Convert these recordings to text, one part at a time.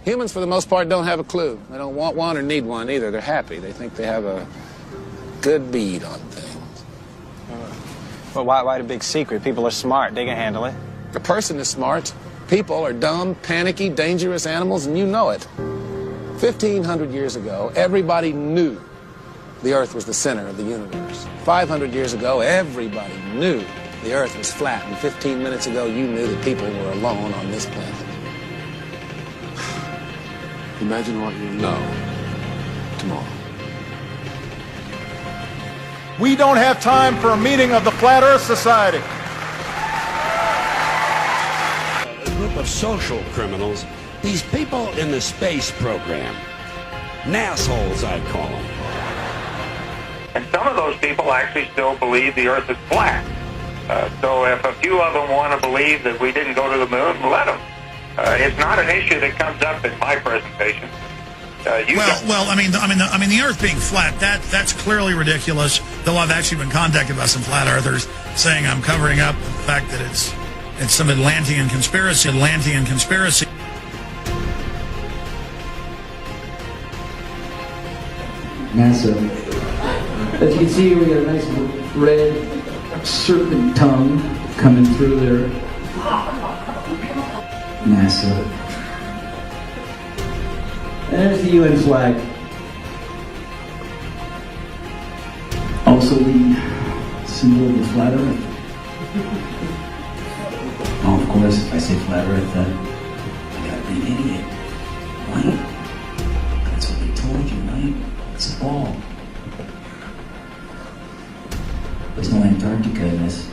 Humans, for the most part, don't have a clue. They don't want one or need one either. They're happy. They think they have a good bead on things. Well, why the big secret? People are smart. They can handle it. A person is smart. People are dumb, panicky, dangerous animals, and you know it. 1,500 years ago, everybody knew the Earth was the center of the universe. 500 years ago, everybody knew the Earth was flat. And 15 minutes ago, you knew that people were alone on this planet. Imagine what you'll know tomorrow. We don't have time for a meeting of the Flat Earth Society. A group of social criminals, these people in the space program. Nassholes, I'd call them. And some of those people actually still believe the Earth is flat. So if a few of them want to believe that we didn't go to the moon, let them. It's not an issue that comes up in my presentation. The Earth being flat, that's clearly ridiculous. Though I've actually been contacted by some flat earthers saying I'm covering up the fact that it's some Atlantean conspiracy. NASA. As you can see, we got a nice red serpent tongue coming through there. NASA. And there's the UN flag. Also the symbol of the flat Earth. Oh, of course, if I say flat Earth, then I gotta be an idiot. Right? That's what they told you, right? It's a ball. There's no Antarctica in this.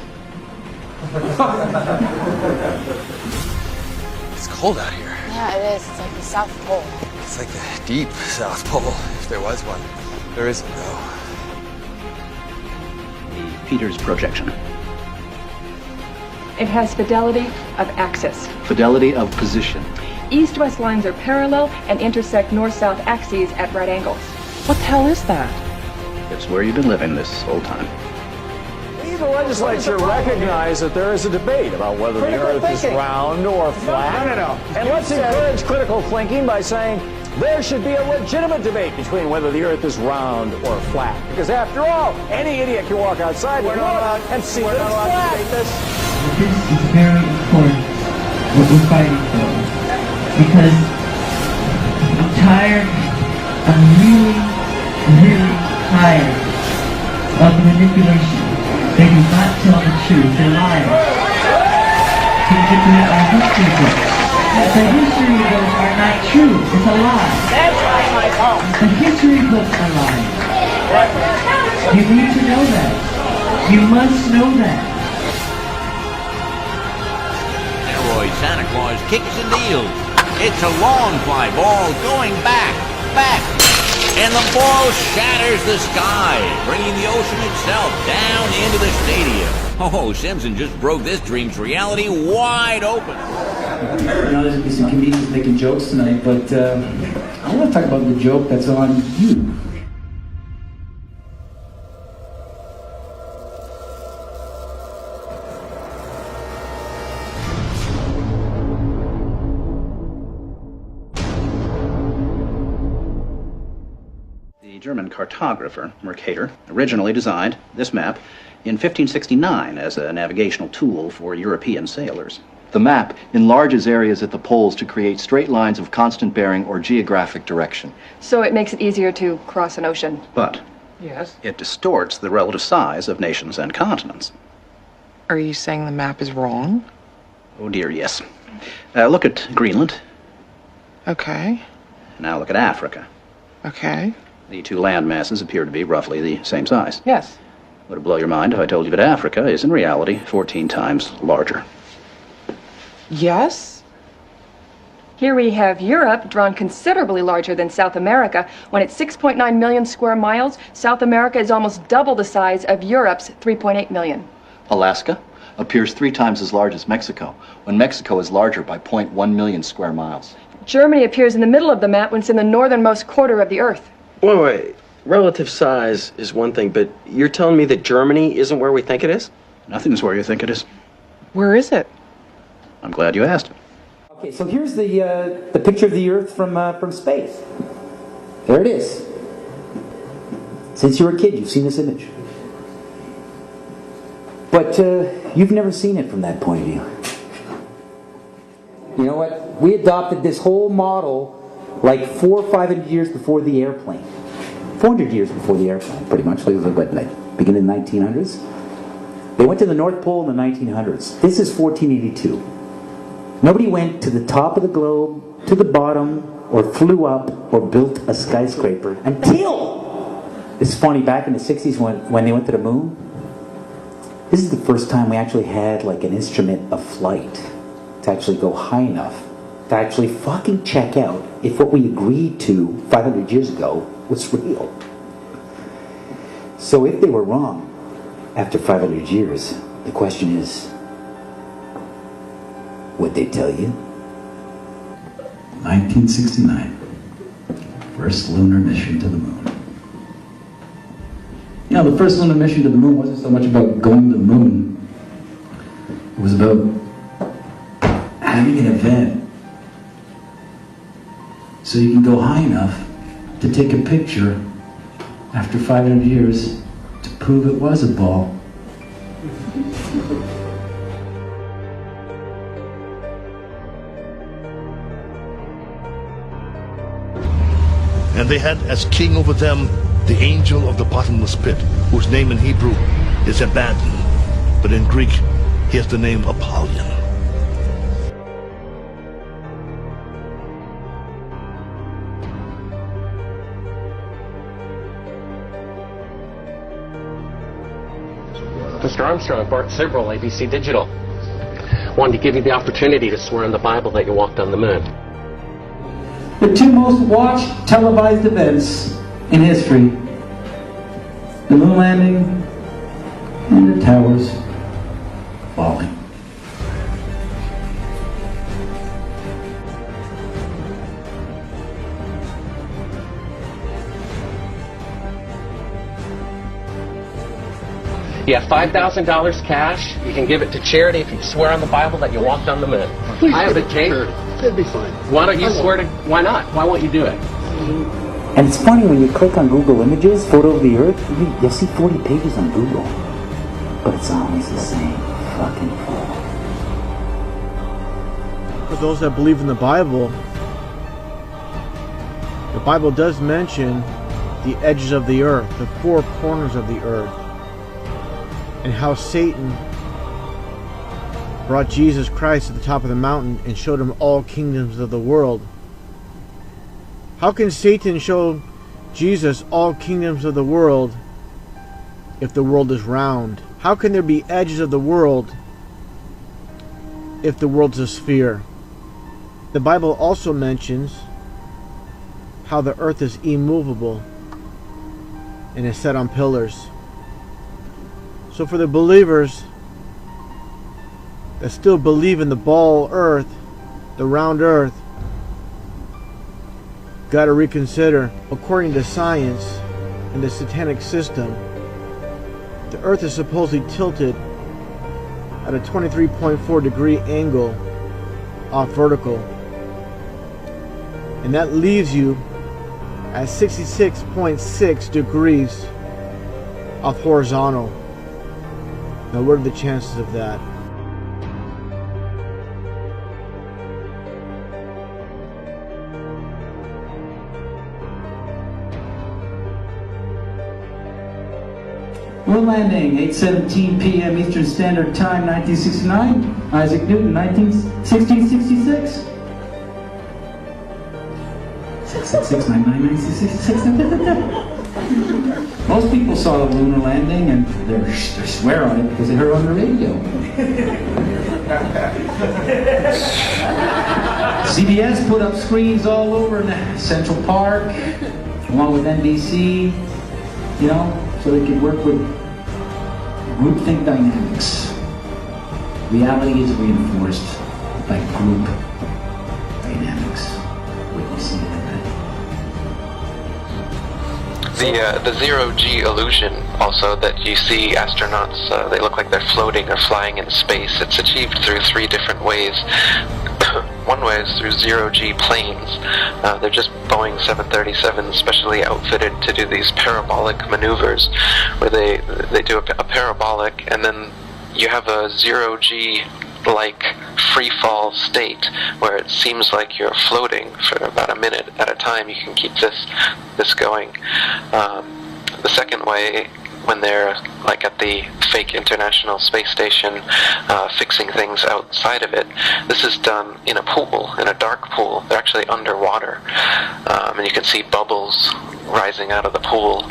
It's cold out here. Yeah, it is. It's like the South Pole. It's like the deep South Pole, if there was one. There isn't, though. The Peters projection. It has fidelity of axis. Fidelity of position. East-west lines are parallel and intersect north-south axes at right angles. What the hell is that? It's where you've been living this whole time. The legislature recognized that there is a debate about whether the Earth is round or flat. No. And let's encourage critical thinking by saying there should be a legitimate debate between whether the Earth is round or flat. Because after all, any idiot can walk outside and see that it's flat. This is very important, what we're fighting for. Because I'm tired, I'm really tired of manipulation. They do not tell the truth, they're liars. Particularly our history books. The history books are not true, it's a lie. That's right, my phone. The history books are lying. You need to know that. You must know that. Leroy Santa Claus kicks and deals. It's a long fly ball going back. And the ball shatters the sky, bringing the ocean itself down into the stadium. Oh, Simpson just broke this dream's reality wide open. There's going to be some comedians making jokes tonight, but I want to talk about the joke that's on you. The German cartographer, Mercator, originally designed this map in 1569 as a navigational tool for European sailors. The map enlarges areas at the poles to create straight lines of constant bearing or geographic direction. So it makes it easier to cross an ocean. But Yes. it distorts the relative size of nations and continents. Are you saying the map is wrong? Oh dear, yes. Look at Greenland. Okay. Now look at Africa. Okay. The two land masses appear to be roughly the same size. Yes. Would it blow your mind if I told you that Africa is in reality 14 times larger? Yes? Here we have Europe, drawn considerably larger than South America. When it's 6.9 million square miles, South America is almost double the size of Europe's 3.8 million. Alaska appears 3 times as large as Mexico, when Mexico is larger by 0.1 million square miles. Germany appears in the middle of the map when it's in the northernmost quarter of the Earth. Wait. Relative size is one thing, but you're telling me that Germany isn't where we think it is? Nothing's where you think it is. Where is it? I'm glad you asked. Okay, so here's the picture of the Earth from space. There it is. Since you were a kid, you've seen this image. But you've never seen it from that point of view. You know what? We adopted this whole model like 400 or 500 years before the airplane. 400 years before the airplane, pretty much. Like beginning in the 1900s. They went to the North Pole in the 1900s. This is 1482. Nobody went to the top of the globe, to the bottom, or flew up, or built a skyscraper until... It's funny, back in the 60s when they went to the moon, this is the first time we actually had like an instrument of flight to actually go high enough to actually fucking check out if what we agreed to 500 years ago was real. So if they were wrong after 500 years, the question is, what'd they tell you? 1969, first lunar mission to the moon. You know, the first lunar mission to the moon wasn't so much about going to the moon. It was about having an event so you can go high enough to take a picture after 500 years to prove it was a ball. And they had as king over them the angel of the bottomless pit, whose name in Hebrew is Abaddon, but in Greek he has the name Apollyon. Mr. Armstrong, Bart Sibrel, ABC Digital. Wanted to give you the opportunity to swear in the Bible that you walked on the moon. The two most watched televised events in history: the moon landing and the towers falling. You have $5,000 cash. You can give it to charity if you swear on the Bible that you walked on the moon. Please I have the tape. It'd be fine. Why don't you swear to... Why not? Why won't you do it? And it's funny, when you click on Google Images, photo of the Earth, you'll see 40 pages on Google. But it's always the same fucking photo. For those that believe in the Bible does mention the edges of the earth, the four corners of the earth, and how Satan brought Jesus Christ to the top of the mountain and showed him all kingdoms of the world. How can Satan show Jesus all kingdoms of the world if the world is round? How can there be edges of the world if the world's a sphere? The Bible also mentions how the earth is immovable and is set on pillars. So for the believers that still believe in the ball earth, the round earth, got to reconsider. According to science and the satanic system, the earth is supposedly tilted at a 23.4 degree angle off vertical, and that leaves you at 66.6 degrees off horizontal. Now, what are the chances of that? Moon landing, 8:17 p.m. Eastern Standard Time, 1969. Isaac Newton, 1666. 666. Most people saw the lunar landing and they swear on it because they heard it on the radio. CBS put up screens all over in Central Park, along with NBC, you know, so they could work with groupthink dynamics. Reality is reinforced by group dynamics. Witnessing it. The zero-G illusion, also, that you see astronauts, they look like they're floating or flying in space. It's achieved through 3 different ways. one way is through zero-G planes. They're just Boeing 737s specially outfitted to do these parabolic maneuvers, where they do a parabolic, and then you have a zero-G like free fall state where it seems like you're floating for about a minute at a time. You can keep this going. The second way, when they're like at the fake International Space Station fixing things outside of it, this is done in a pool, in a dark pool. They're actually underwater, and you can see bubbles rising out of the pool,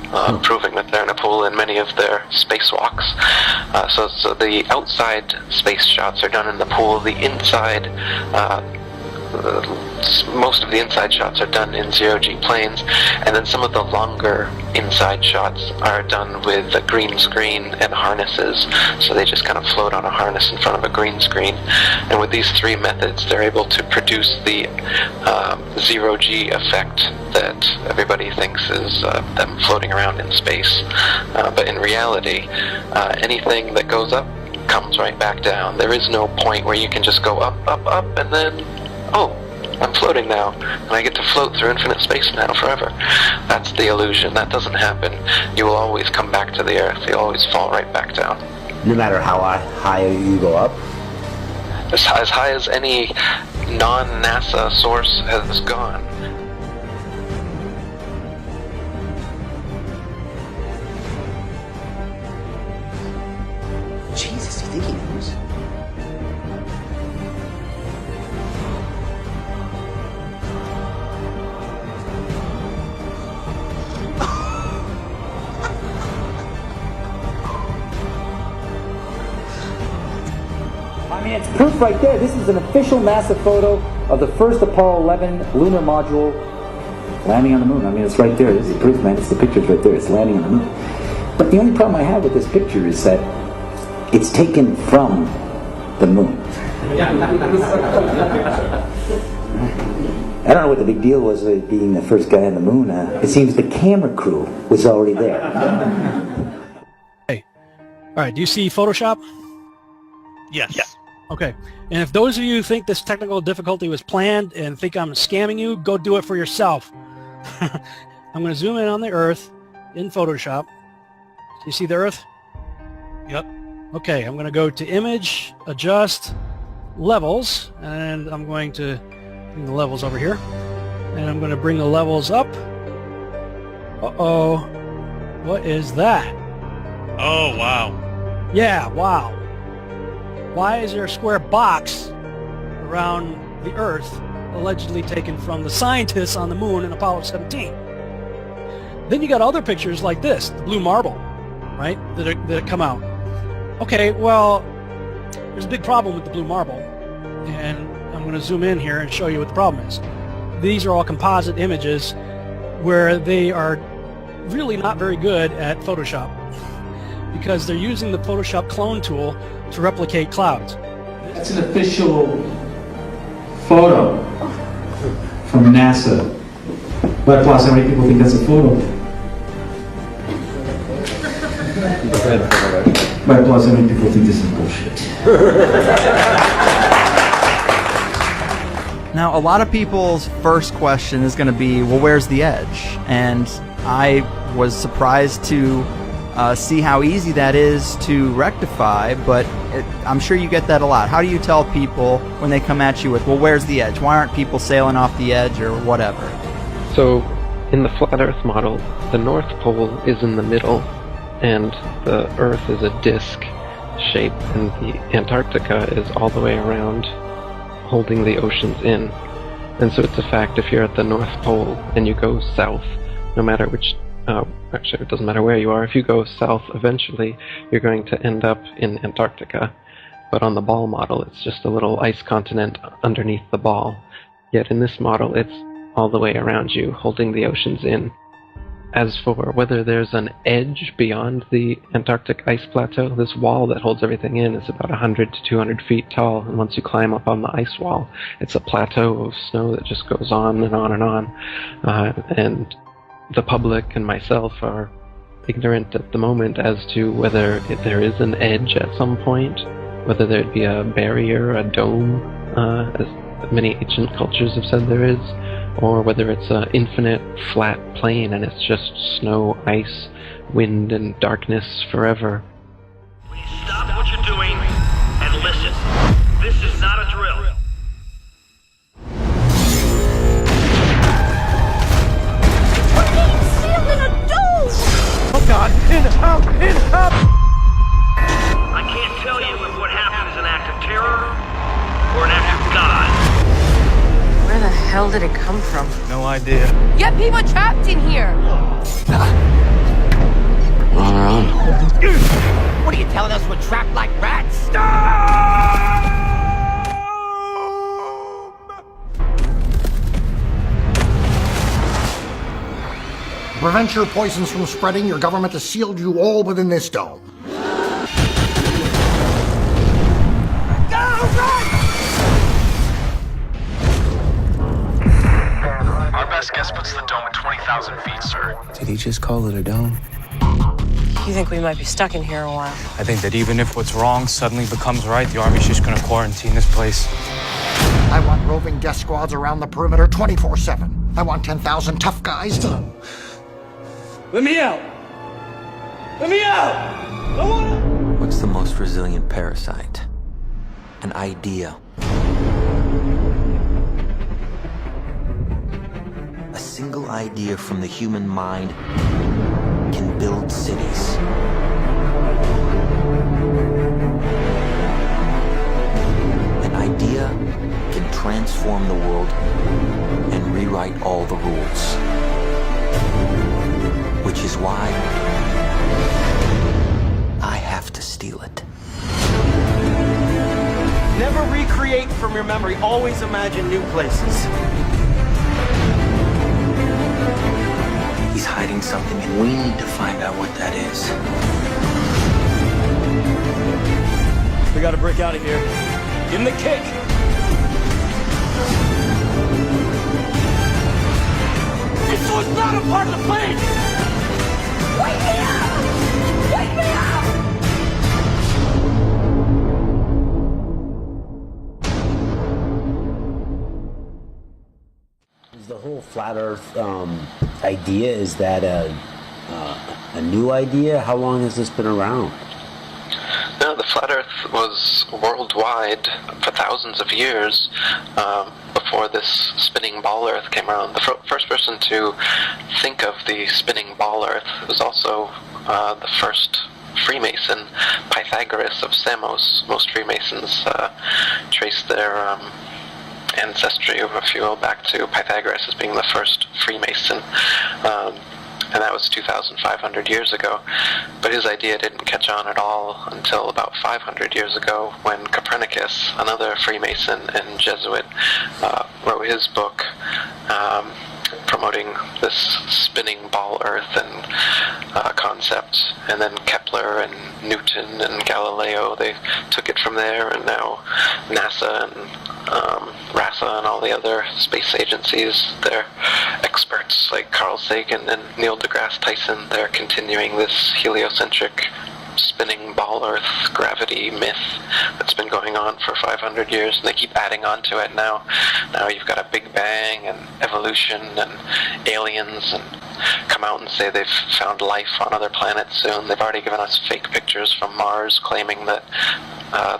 proving that they're in a pool in many of their spacewalks. So the outside space shots are done in the pool. The inside, most of the inside shots are done in zero-G planes, and then some of the longer inside shots are done with a green screen and harnesses, so they just kind of float on a harness in front of a green screen. And with these three methods, they're able to produce the zero-G effect that everybody thinks is them floating around in space. But in reality, anything that goes up comes right back down. There is no point where you can just go up, up, up, and then, oh, I'm floating now, and I get to float through infinite space now forever. That's the illusion. That doesn't happen. You will always come back to the Earth. You'll always fall right back down. No matter how high you go up? As high as any non-NASA source has gone. Jesus, do you think he knows? I mean, it's proof right there. This is an official NASA photo of the first Apollo 11 lunar module landing on the moon. I mean, it's right there. This is proof, man. It's the picture's right there. It's landing on the moon. But the only problem I have with this picture is that it's taken from the moon. I don't know what the big deal was with being the first guy on the moon. It seems the camera crew was already there. Hey, all right. Do you see Photoshop? Yes. Yeah. Okay. And if those of you think this technical difficulty was planned and think I'm scamming you, go do it for yourself. I'm going to zoom in on the Earth in Photoshop. Do you see the Earth? Yep. Okay, I'm going to go to Image, Adjust, Levels, and I'm going to bring the levels over here. And I'm going to bring the levels up. Uh-oh. What is that? Oh, wow. Yeah, wow. Why is there a square box around the Earth allegedly taken from the scientists on the moon in Apollo 17? Then you got other pictures like this, the blue marble, right, that come out. Okay, well, there's a big problem with the blue marble, and I'm going to zoom in here and show you what the problem is. These are all composite images where they are really not very good at Photoshop because they're using the Photoshop clone tool to replicate clouds. That's an official photo from NASA. But plus, how many people think that's a photo? But plus, how many people think this is bullshit? Now, a lot of people's first question is going to be, well, where's the edge? And I was surprised to see how easy that is to rectify, but I'm sure you get that a lot. How do you tell people when they come at you with, well, where's the edge? Why aren't people sailing off the edge or whatever? So, in the flat Earth model, the North Pole is in the middle, and the Earth is a disk shape, and the Antarctica is all the way around, holding the oceans in. And so it's a fact, if you're at the North Pole and you go south, no matter which actually, it doesn't matter where you are. If you go south, eventually, you're going to end up in Antarctica. But on the ball model, it's just a little ice continent underneath the ball. Yet in this model, it's all the way around you, holding the oceans in. As for whether there's an edge beyond the Antarctic ice plateau, this wall that holds everything in is about 100 to 200 feet tall, and once you climb up on the ice wall, it's a plateau of snow that just goes on and on and on. And the public and myself are ignorant at the moment as to whether there is an edge at some point, whether there'd be a barrier, a dome, many ancient cultures have said there is, or whether it's an infinite flat plane and it's just snow, ice, wind, and darkness forever. Stop what you're doing and listen. This is not a drill. Oh God, in, out! I can't tell you if what happened is an act of terror or an act of God. Where the hell did it come from? No idea. You have people trapped in here! We're on our own. What are you telling us we're trapped like rats? To prevent your poisons from spreading, your government has sealed you all within this dome. Our best guess puts the dome at 20,000 feet, sir. Did he just call it a dome? You think we might be stuck in here a while? I think that even if what's wrong suddenly becomes right, the Army's just gonna quarantine this place. I want roving death squads around the perimeter 24/7. I want 10,000 tough guys. Let me out! Let me out! What's the most resilient parasite? An idea. A single idea from the human mind can build cities. An idea can transform the world and rewrite all the rules. Which is why I have to steal it. Never recreate from your memory. Always imagine new places. He's hiding something, and we need to find out what that is. We gotta break out of here. Give him the kick. This was not a part of the plan! Wake me up! Wake me up! Is the whole flat Earth idea, is that a new idea? How long has this been around? No, the flat Earth was worldwide for thousands of years before this spinning ball Earth came around. The first person to think of the spinning ball Earth was also the first Freemason, Pythagoras of Samos. Most Freemasons trace their ancestry, if you will, back to Pythagoras as being the first Freemason. And that was 2,500 years ago. But his idea didn't catch on at all until about 500 years ago when Copernicus, another Freemason and Jesuit, wrote his book promoting this spinning ball Earth and concept. And then Kepler and Newton and Galileo, they took it from there, and now NASA and RASA and all the other space agencies, they're experts like Carl Sagan and Neil deGrasse Tyson. They're continuing this heliocentric spinning ball Earth gravity myth that's been going on for 500 years, and they keep adding on to it now. Now you've got a Big Bang and evolution and aliens, and come out and say they've found life on other planets soon. They've already given us fake pictures from Mars claiming that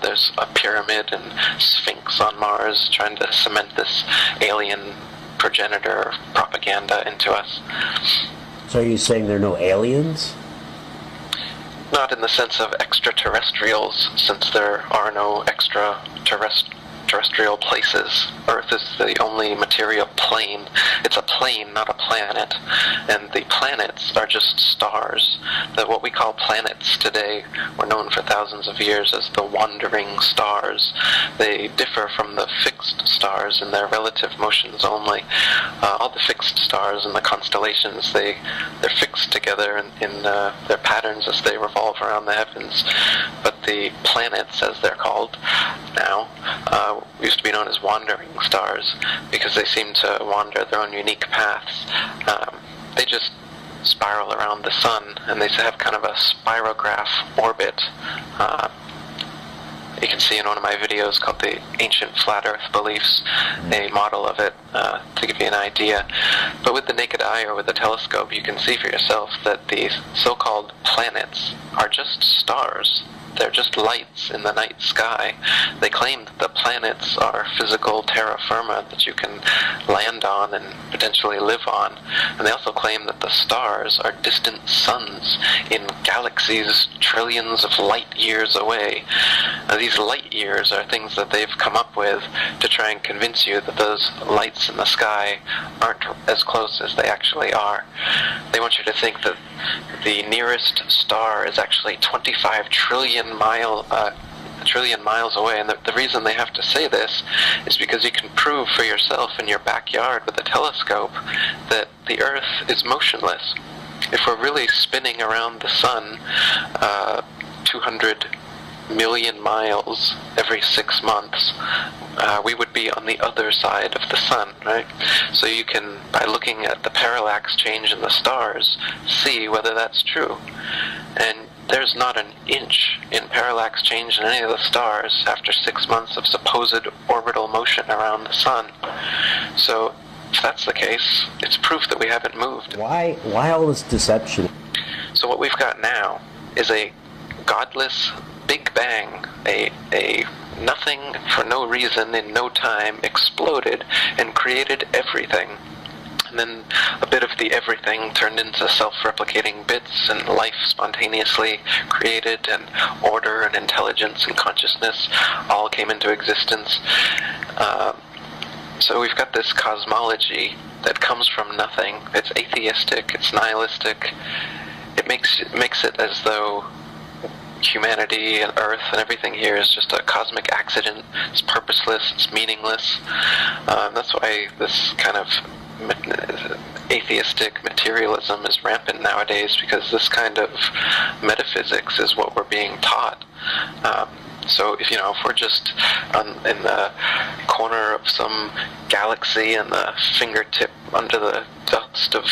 there's a pyramid and Sphinx on Mars, trying to cement this alien progenitor propaganda into us. So are you saying there are no aliens? Not in the sense of extraterrestrials, since there are no extraterrestrial places. Earth is the only material plane. It's a plane, not a planet. And the planets are just stars. That what we call planets today were known for thousands of years as the wandering stars. They differ from the fixed stars in their relative motions only. All the fixed stars in the constellations, they're fixed together in their patterns as they revolve around the heavens. But the planets, as they're called now, used to be known as wandering stars because they seem to wander their own unique paths. They just spiral around the sun, and they have kind of a spirograph orbit. You can see in one of my videos called The Ancient Flat Earth Beliefs, a model of it to give you an idea. But with the naked eye or with a telescope, you can see for yourself that these so-called planets are just stars. They're just lights in the night sky. They claim that the planets are physical terra firma that you can land on and potentially live on. And they also claim that the stars are distant suns in galaxies trillions of light years away. Now, these light years are things that they've come up with to try and convince you that those lights in the sky aren't as close as they actually are. They want you to think that the nearest star is actually 25 trillion miles away, and the reason they have to say this is because you can prove for yourself in your backyard with a telescope that the Earth is motionless. If we're really spinning around the sun 200 million miles every 6 months, we would be on the other side of the sun, right? So you can, by looking at the parallax change in the stars, see whether that's true. And there's not an inch in parallax change in any of the stars after 6 months of supposed orbital motion around the sun. So if that's the case, it's proof that we haven't moved. Why all this deception? So what we've got now is a godless Big Bang, a nothing for no reason in no time exploded and created everything. And then a bit of the everything turned into self-replicating bits, and life spontaneously created, and order and intelligence and consciousness all came into existence. So we've got this cosmology that comes from nothing. It's atheistic, it's nihilistic. It makes it as though humanity and Earth and everything here is just a cosmic accident. It's purposeless, it's meaningless. That's why this kind of atheistic materialism is rampant nowadays, because this kind of metaphysics is what we're being taught. So if we're just in the corner of some galaxy and the fingertip under the dust of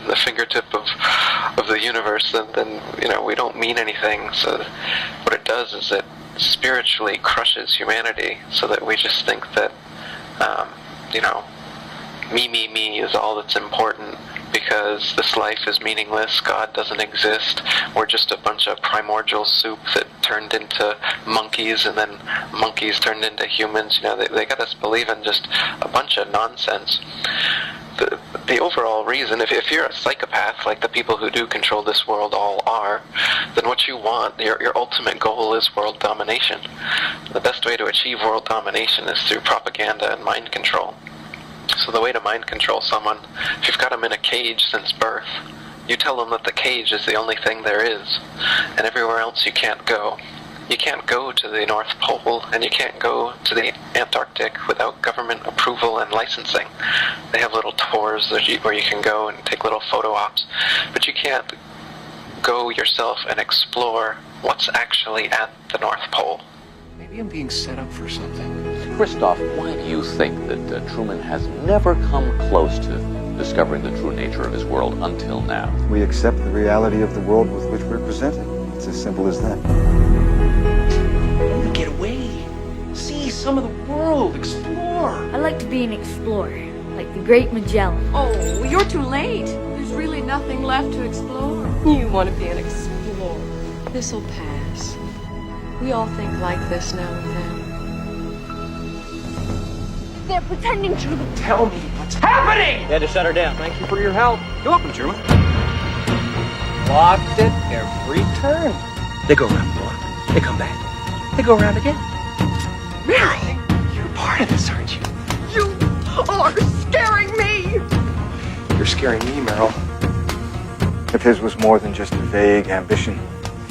the fingertip of the universe, then we don't mean anything. So what it does is it spiritually crushes humanity, so that we just think that me is all that's important, because this life is meaningless, God doesn't exist, we're just a bunch of primordial soup that turned into monkeys, and then monkeys turned into humans. They got us believing just a bunch of nonsense. The overall reason, if you're a psychopath like the people who do control this world all are, then what you want, your ultimate goal is world domination. The best way to achieve world domination is through propaganda and mind control. So the way to mind control someone, if you've got them in a cage since birth, you tell them that the cage is the only thing there is, and everywhere else you can't go. You can't go to the North Pole, and you can't go to the Antarctic without government approval and licensing. They have little tours where you can go and take little photo ops, but you can't go yourself and explore what's actually at the North Pole. Maybe I'm being set up for something. Christoph, why do you think that Truman has never come close to discovering the true nature of his world until now? We accept the reality of the world with which we're presented. It's as simple as that. Get away. See some of the world. Explore. I like to be an explorer, like the Great Magellan. Oh, you're too late. There's really nothing left to explore. You want to be an explorer. This'll pass. We all think like this now and then. They're pretending to. Tell me what's happening! You had to shut her down. Thank you for your help. You're welcome, Truman. Blocked it every turn. They go around the block. They come back. They go around again. Meryl, you're part of this, aren't you? You are scaring me! You're scaring me, Meryl. If his was more than just a vague ambition,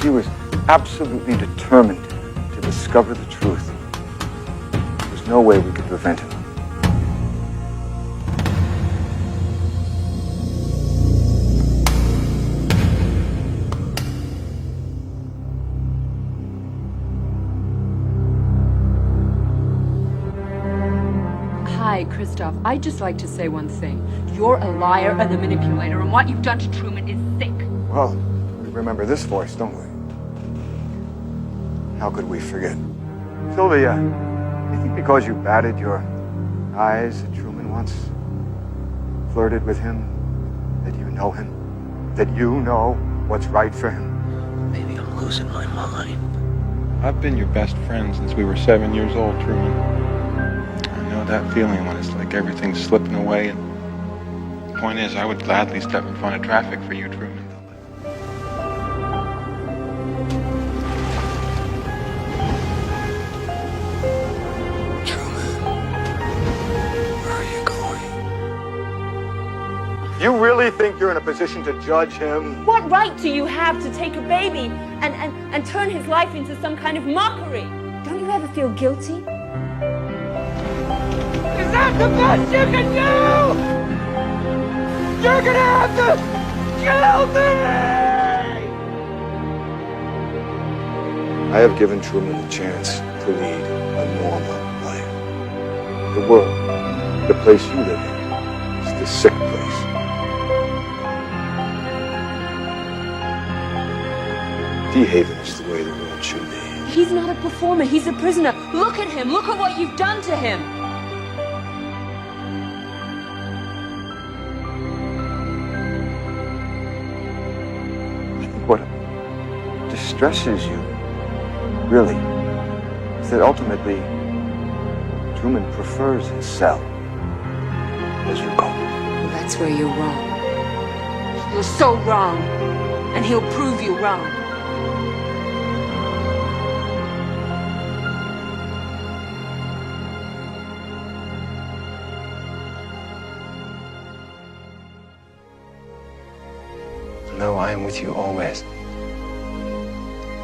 he was absolutely determined to discover the truth. There's no way we could prevent him. Hi, Christoph. I'd just like to say one thing. You're a liar and a manipulator, and what you've done to Truman is sick. Well, we remember this voice, don't we? How could we forget? Sylvia, you think because you batted your eyes at Truman once, flirted with him, that you know him? That you know what's right for him? Maybe I'm losing my mind. I've been your best friend since we were 7 years old, Truman. I know that feeling when it's like everything's slipping away, and the point is, I would gladly step in front of traffic for you, Truman. You really think you're in a position to judge him? What right do you have to take a baby and turn his life into some kind of mockery? Don't you ever feel guilty? Is that the best you can do? You're gonna have to kill me! I have given Truman a chance to lead a normal life. The world, the place you live in, is the sick place. D-Haven is the way the world should be. He's not a performer, he's a prisoner. Look at him, look at what you've done to him. I think what distresses you, really, is that ultimately Truman prefers his cell, as you call it. Well, that's where you're wrong. You're so wrong, and he'll prove you wrong. No, I am with you always,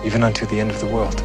even unto the end of the world.